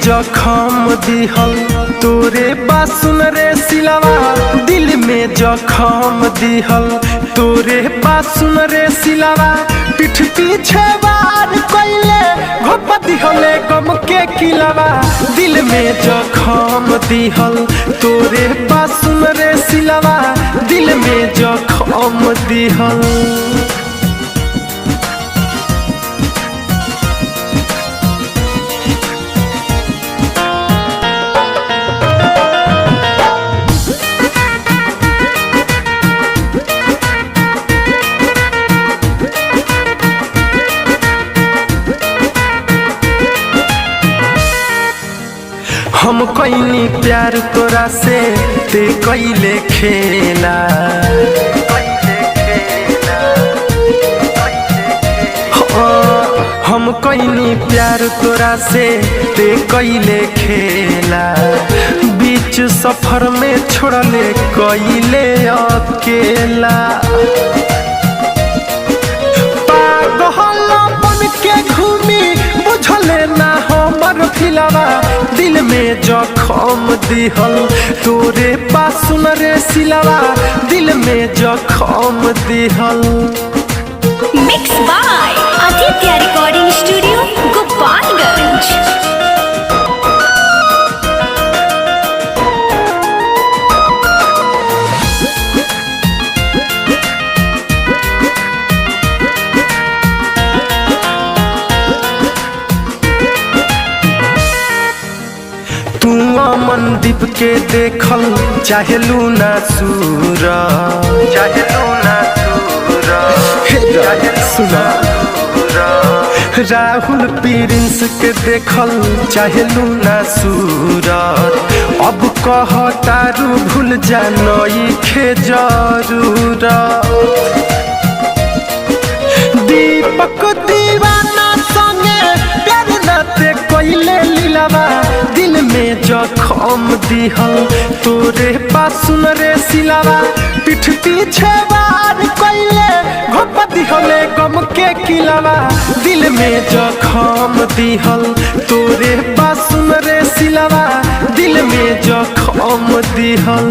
जखम दिहल तोरे बासुन रे सिलवा, दिल में जखम दिहल तोरे बासुन रे सिलवा। पीठ पीछे वार कइले घोप दिहले गम के किलवा, दिल में जखम दिहल तोरे बासुन रे सिलवा, दिल में जखम दिहल। हम कईनी प्यार तोरा से ते कईले खेला, हम कईनी प्यार तोरा से ते कईले खेला। बीच सफर में छोड़ले कईले अकेला, पागल बन के घूमी बुझले ना हमर फिलवा, दिल में जखम दिहल तोरे बासुन रे सिलवा, दिल में जखम दिहल। Mix by Aditya recording studio Gopalganj. तू मनदीप के देखल चाहेलू ना सूरा, चाहेलू ना सूरा, राहुल प्रिंस के देखल चाहेलू ना सूरत। अब कहतारू भूल जानई खे जरूरत। दीपक दीवाना संगे प्यार नाते कइले लीलावा, दिल में जखम दिहल तोरे बासुन रे सिलवा। पीठ पीछे वार कइले घोप दिहले गम के किलवा, दिल में जखम दिहल तोरे बासुन रे सिलवा, दिल में जखम दिहल।